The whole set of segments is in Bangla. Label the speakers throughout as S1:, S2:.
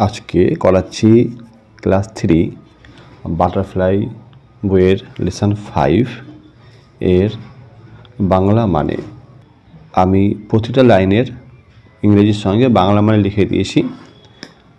S1: আজকে করাচ্ছি ক্লাস 3 বাটারফ্লাই বইয়ের লেসন 5 এর বাংলা মানে। আমি প্রতিটা লাইনের ইংরেজির সঙ্গে বাংলা মানে লিখে দিয়েছি,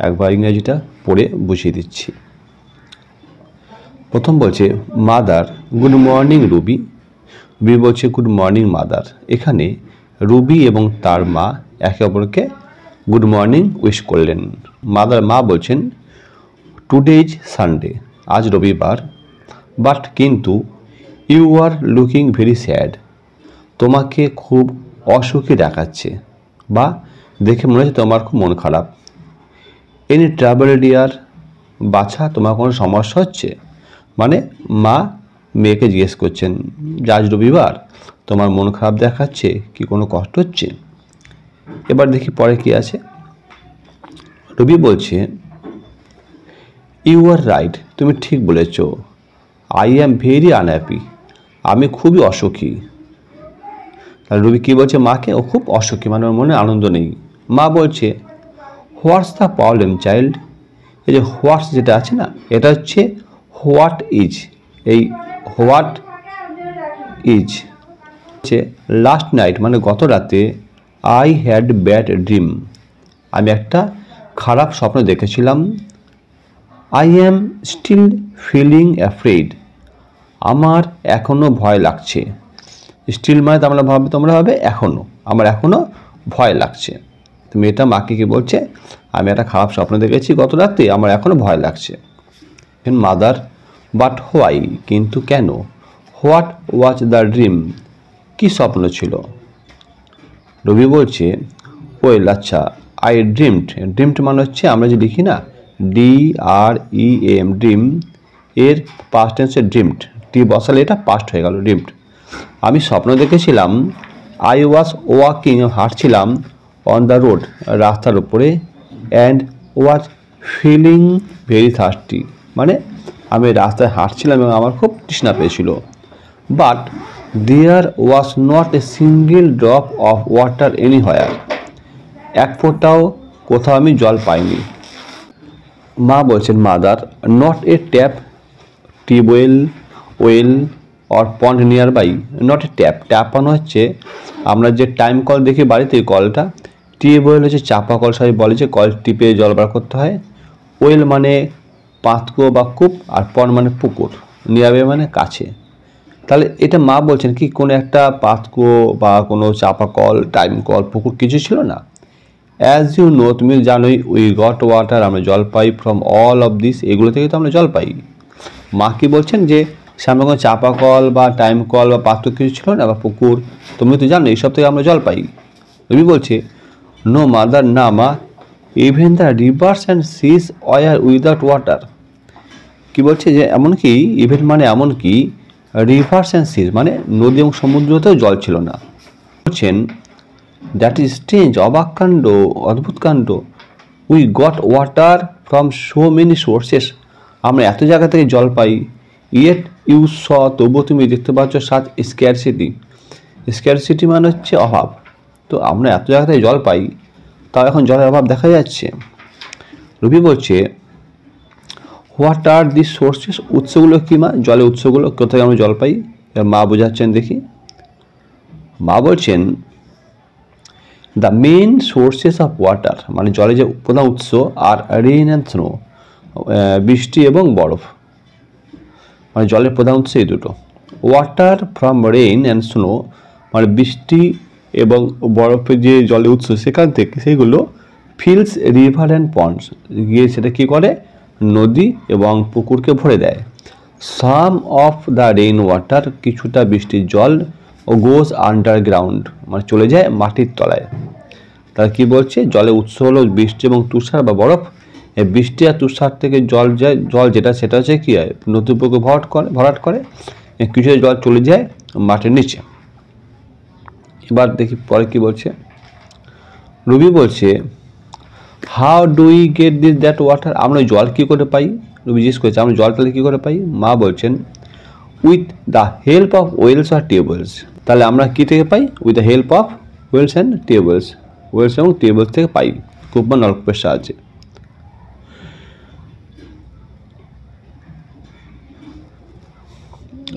S1: একবার ইংরেজিটা পড়ে বুঝিয়ে দিচ্ছি। প্রথম বলছে mother, good morning Ruby. Ruby বলছে গুড মর্নিং মাদার। এখানে রুবি এবং তার মা একে অপরকে গুড মর্নিং উইশ করলেন। মা বলছেন টুডে ইজ সানডে, আজ রবিবার, বাট কিন্তু you are looking very sad, তোমাকে খুব অসুখী দেখাচ্ছে বা দেখে মনে হচ্ছে তোমার খুব মন খারাপ। এনি ট্রাভেল ডিয়ার, বাছা তোমার কোনো সমস্যা হচ্ছে? মানে মা মেয়েকে জিজ্ঞেস করছেন যে আজ রবিবার, তোমার মন খারাপ দেখাচ্ছে, কি কোনো কষ্ট হচ্ছে? এবার দেখি পরে কি আছে। রবি বলছে ইউ আর রাইট, তুমি ঠিক বলেছ, আই অ্যাম ভেরি আনহ্যাপি, আমি খুবই অসুখী। তাহলে রবি কী বলছে মাকে? ও খুব অসুখী, মানে ওর মনে আনন্দ নেই। মা বলছে হোয়াটস দ্য প্রবলেম চাইল্ড। এই যে হোয়াটস যেটা আছে না, এটা হচ্ছে হোয়াট ইজ। এই হোয়াট ইজ হচ্ছে লাস্ট নাইট, মানে গত রাতে আই হ্যাড ব্যাড ড্রিম, আমি একটা খারাপ স্বপ্ন দেখেছিলাম। I am still feeling afraid, আমার এখনও ভয় লাগছে। স্টিল মানে তোমরা ভাবে এখনও, আমার এখনও ভয় লাগছে। তো মেয়েটা মাকে কি বলছে? আমি একটা খারাপ স্বপ্ন দেখেছি গত রাতে, আমার এখনও ভয় লাগছে। মাদার, বাট হোয়াই, কিন্তু কেন? হোয়াট ওয়াজ দ্য ড্রিম, কী স্বপ্ন ছিল? রবি বলছে ওয়েল, আচ্ছা, আই ড্রিমড মানে হচ্ছে আমরা যে লিখি না DREAM, ড্রিম এর পাস্ট টেন্সে ড্রিমড, টি বসালে এটা পাস্ট হয়ে গেল, ড্রিমড। আমি স্বপ্ন দেখেছিলাম আই ওয়াজ ওয়াকিং, হাঁটছিলাম, অন দ্য রোড, রাস্তার উপরে, and was feeling very thirsty, মানে আমি রাস্তায় হাঁটছিলাম এবং আমার খুব তৃষ্ণা পেয়েছিল। But there was not a single drop of water anywhere, এক ফোঁটাও কোথাও আমি জল পাইনি। মা বলছেন mother, not a tap, well or pond nearby. Not a tap মানে হচ্ছে আমরা যে টাইম কল দেখি বাড়িতে, কলটা। টিউবওয়েল হচ্ছে চাপা কল, সবাই বলে যে কল টিপে জল বার করতে হয়। ওয়েল মানে পাতকো বা কূপ, আর পন্ড মানে পুকুর, নিয়ারবাই মানে কাছে। তাহলে এটা মা বলছেন কি কোনো একটা পাতকো বা কোনো চাপা কল, টাইম কল, পুকুর কিছু ছিল না। অ্যাজ ইউ নো, তুমি জানোই, উই গট ওয়াটার, আমরা জল পাই, ফ্রম অল অফ দিস, এগুলো থেকে তো আমরা জল পাই। মা কি বলছেন যে সামনে কোনো চাপা কল বা টাইম কল বা পাত্র কিছু ছিল না, বা পুকুর, তুমি তো জানো এইসব থেকে আমরা জল পাই। রবি বলছে নো মাদার, না মা, even the rivers and seas were without water. কি বলছে যে এমনকি ইভেন মানে এমনকি, রিভার্স অ্যান্ড সিস মানে নদী এবং সমুদ্রতেও জল ছিল না। বলছেন দ্যাট ইজ স্ট্রেঞ্জ, অবাক কাণ্ড, অদ্ভুত কাণ্ড, we got water from so many sources, আমরা এত জায়গা থেকে জল পাই। ইয়েট ইউ স, তবুও তুমি দেখতে পাচ্ছ, সাত স্ক্যারসিটি মানে হচ্ছে অভাব। তো আমরা এত জায়গা থেকে জল পাই, তাও এখন জলের অভাব দেখা যাচ্ছে। রবি বলছে হোয়াট আর দিস সোর্সেস, উৎসগুলো কী মা? জলের উৎসগুলো কোথায় আমরা জল পাই? মা বোঝাচ্ছেন, দেখি। মা বলছেন the main sources of water, মানে জলের যে প্রধান উৎস, আর রেইন অ্যান্ড স্নো, বৃষ্টি এবং বরফ, মানে জলের প্রধান উৎস এই দুটো। Water from rain and snow মানে বৃষ্টি এবং বরফের যে জলের উৎস, সেখান থেকে সেগুলো ফিলস রিভার অ্যান্ড পন্ডস, গিয়ে সেটা কী করে? নদী এবং পুকুরকে ভরে দেয়। সাম অফ দ্য রেইন ওয়াটার, কিছুটা বৃষ্টির জল, ও গোজ আন্ডারগ্রাউন্ড, মানে চলে যায় মাটির তলায়। তাহলে কী বলছে? জলের উৎস হলো বৃষ্টি এবং তুষার বা বরফ। এই বৃষ্টি আর তুষার থেকে জল যায়, জল যেটা সেটা হচ্ছে কী হয়? নদী পুকুর ভরাট করে, কিছু জল চলে যায় মাটির নিচে। এবার দেখি পরে কী বলছে। রবি বলছে how do we get this that water, আমরা জল কী করে পাই? রবি জিজ্ঞেস করেছে আমরা জল তাহলে কী করে পাই? মা বলছেন with the help of wells আর টিউবওয়েলস, তাহলে আমরা কী থেকে পাই? With the help of wells and tubewells, wells এবং টিউবওয়েলস থেকে পাই, কূপ বা নলকূপের সাহায্যে।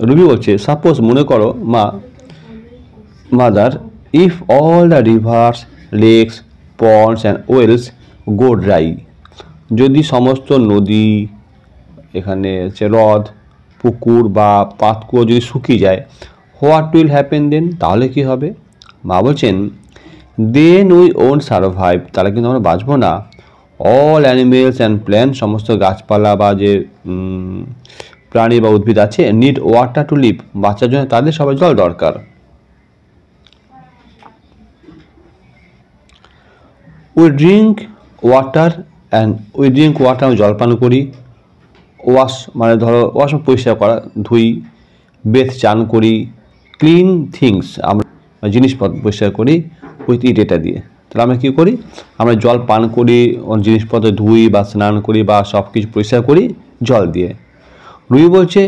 S1: রুবি বলছে সাপোজ মনে করো mother, if all the rivers, lakes, ponds and wells go dry, যদি সমস্ত নদী, এখানে হ্রদ, পুকুর বা পাতকুয়ো যদি শুকিয়ে যায়, হোয়াট উইল হ্যাপেন দেন, তাহলে কি হবে? মা বলছেন দেন উই ওন্ট সারভাইভ, তাহলে কিন্তু আমরা বাঁচবো না। অল অ্যানিমেলস অ্যান্ড প্ল্যান্ট, সমস্ত গাছপালা বা যে প্রাণী বা উদ্ভিদ আছে, নিড ওয়াটার টু লিভ, বাঁচার জন্য তাদের সবাই জল দরকার। উই ড্রিঙ্ক ওয়াটার আমি জল পান করি। ওয়াশ মানে ধরো ওয়াশ পরিষ্কার করা, ধুই। বেথ চান করি। ক্লিন থিংস আমরা জিনিসপত্র পরিষ্কার করি উইথ ইট, এটা দিয়ে। তাহলে আমরা কী করি? আমরা জল পান করি, জিনিসপত্র ধুই বা স্নান করি বা সব কিছু পরিষ্কার করি জল দিয়ে। রুই বলছে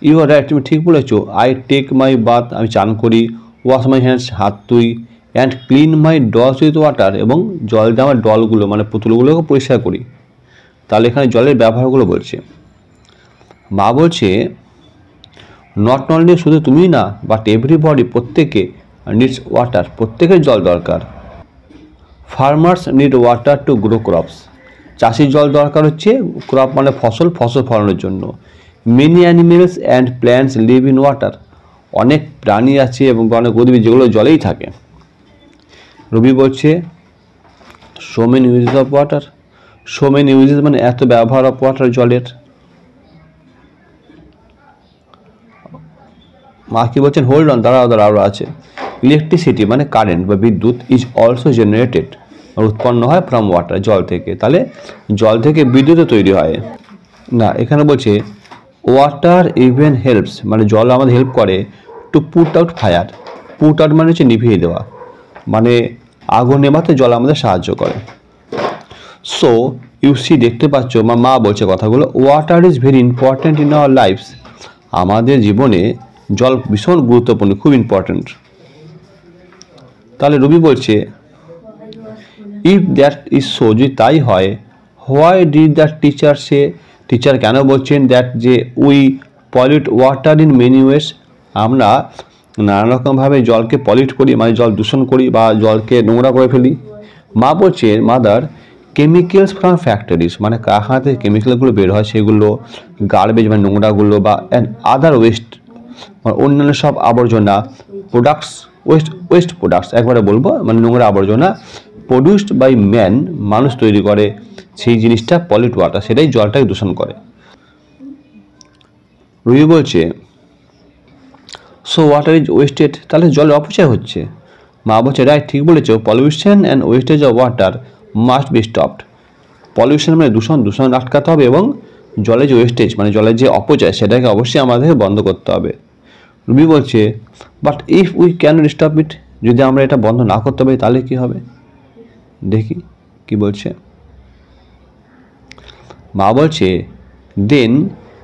S1: ইউ আর রাইট, তুমি ঠিক বলেছো। আই টেক মাই বাথ, আমি চান করি। ওয়াশ মাই হ্যান্ডস, হাত ধুই। And clean my dolls with water, এবং জল দিয়ে আমার ডলগুলো মানে পুতুলগুলোকে পরিষ্কার করি। তাহলে এখানে জলের ব্যবহারগুলো বলছে। মা বলছে নট অনলি, শুধু তুমি না, বাট এভরিবডি, প্রত্যেকে নিডস ওয়াটার, প্রত্যেকের জল দরকার। Farmers need water to grow crops, চাষির জল দরকার হচ্ছে ক্রপ মানে ফসল ফলানোর জন্য। Many animals and plants live in water, অনেক প্রাণী আছে এবং অনেক উদ্ভিদ যেগুলো জলেই থাকে। রবি বলছে so many uses of water, so many uses মানে এত ব্যবহার অফ ওয়াটার, জলের। মা কি বলছেন? হোল্ড অন, দাঁড়াও আরও আছে। ইলেকট্রিসিটি মানে কারেন্ট বা বিদ্যুৎ ইজ অলসো জেনারেটেড, উৎপন্ন হয় ফ্রম ওয়াটার, জল থেকে। তাহলে জল থেকে বিদ্যুৎও তৈরি হয় না। এখানে বলছে ওয়াটার ইভেন হেল্পস, মানে জল আমাদের হেল্প করে to put out fire. Put out মানে হচ্ছে নিভিয়ে দেওয়া, মানে আগুন নেভাতে জল আমাদের সাহায্য করে। সো ইউ সি, দেখতে পাচ্ছ, মা বলছে কথাগুলো, water is very important in our lifes, আমাদের জীবনে জল ভীষণ গুরুত্বপূর্ণ, খুব ইম্পর্ট্যান্ট। তাহলে রবি বলছে ইফ দ্যাট ইজ সো, যদি তাই হয়, why did the teacher say, teacher কেন বলছেন দ্যাট, যে we pollute water in many ওয়েস, আমরা নানা রকমভাবে জলকে পলিউট করি, মানে জল দূষণ করি বা জলকে নোংরা করে ফেলি। মা বলছে মাদার, কেমিক্যালস ফ্রম ফ্যাক্টরিজ, মানে কারখানা থেকে কেমিক্যালগুলো বের হয়, সেগুলো গার্বেজ মানে নোংরাগুলো, বা অ্যান্ড আদার ওয়েস্ট মানে অন্যান্য সব আবর্জনা, প্রোডাক্টস, ওয়েস্ট প্রোডাক্টস একবারে বলবো, মানে নোংরা আবর্জনা প্রডিউসড বাই ম্যান, মানুষ তৈরি করে সেই জিনিসটা পলিউট ওয়াটার, সেটাই জলটাকে দূষণ করে। রুই বলছে সো ওয়াটার ইজ ওয়েস্টেড, তাহলে জলের অপচয় হচ্ছে। মা বলছে রাইট, ঠিক বলেছো, pollution and wastage of water must be stopped, pollution মানে দূষণ আটকাতে হবে, এবং জলের যে ওয়েস্টেজ মানে জলের যে অপচয়, সেটাকে অবশ্যই আমাদেরকে বন্ধ করতে হবে। রুবি বলছে but if we can stop it, যদি আমরা এটা বন্ধ না করতে পারি তাহলে কি হবে? দেখি কি বলছে। মা বলছে then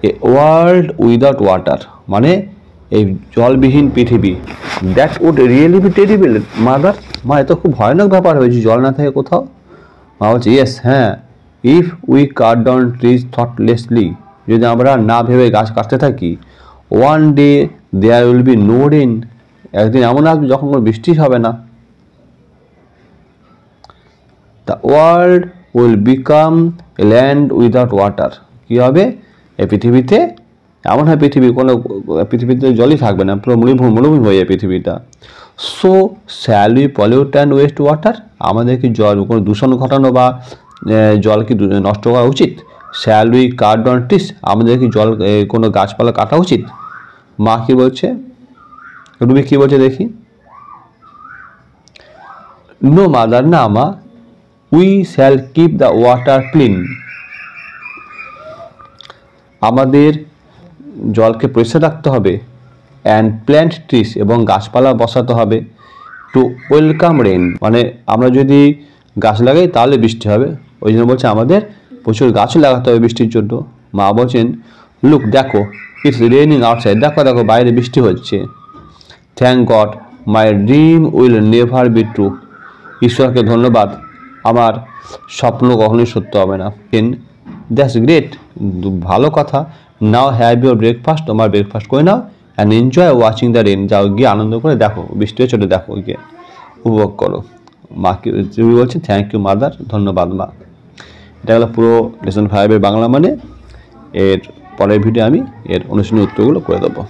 S1: a world without water, মানে এই জলবিহীন পৃথিবী, that would really be terrible mother, মা এত খুব ভয়ানক ব্যাপার হয়েছে জল না থাকে কোথাও। মা বলছে ইয়েস, হ্যাঁ, if we cut down trees thoughtlessly, যদি আমরা না ভেবে গাছ কাটতে থাকি, one day there will be no rain, একদিন এমন আসবে যখন কোনো বৃষ্টি হবে না। The world will become a land without water, কী হবে? এই পৃথিবীতে এমন হয় পৃথিবীতে জলই থাকবে না, পুরো মরুভূমি হয়ে যায় পৃথিবীটা। So shall we pollute and West water, আমাদের কি জল কোনো দূষণ ঘটানো বা জল কি নষ্ট করা উচিত? Shall we cut down trees, আমাদের কি কোনো গাছপালা কাটা উচিত? মা কি বলছে, রুবি কি বলছে দেখি। নো মাদার, না মা, we shall keep the water clean, আমাদের জলকে পরিষ্কার রাখতে হবে। অ্যান্ড প্ল্যান্ট ট্রিজ, এবং গাছপালা বসাতে হবে। টু ওয়েলকাম রেন, মানে আমরা যদি গাছ লাগাই তাহলে বৃষ্টি হবে, ওই জন্য বলছে আমাদের প্রচুর গাছও লাগাতে হবে বৃষ্টির জন্য। মা বলছেন লুক, দেখো, ইটস রেনিং আউটসাইড, দেখো বাইরে বৃষ্টি হচ্ছে। Thank god my dream will never be true, ঈশ্বরকে ধন্যবাদ, আমার স্বপ্ন কখনোই সত্য হবে না। দ্যাটস গ্রেট, ভালো কথা। নাও হ্যাভ ইউর ব্রেকফাস্ট, তোমার ব্রেকফাস্ট করে নাও। And enjoy watching the rain, যাও গিয়ে আনন্দ করে দেখো, বৃষ্টি হচ্ছে ওটা দেখো, গিয়ে উপভোগ করো। মাকে রুবি বলছে থ্যাংক ইউ মাদার, ধন্যবাদ মা। এটা হলো পুরো লেসন 5-এর বাংলা মানে। এর পরের ভিডিও আমি এর অনুশীলনী উত্তরগুলো করে দেবো।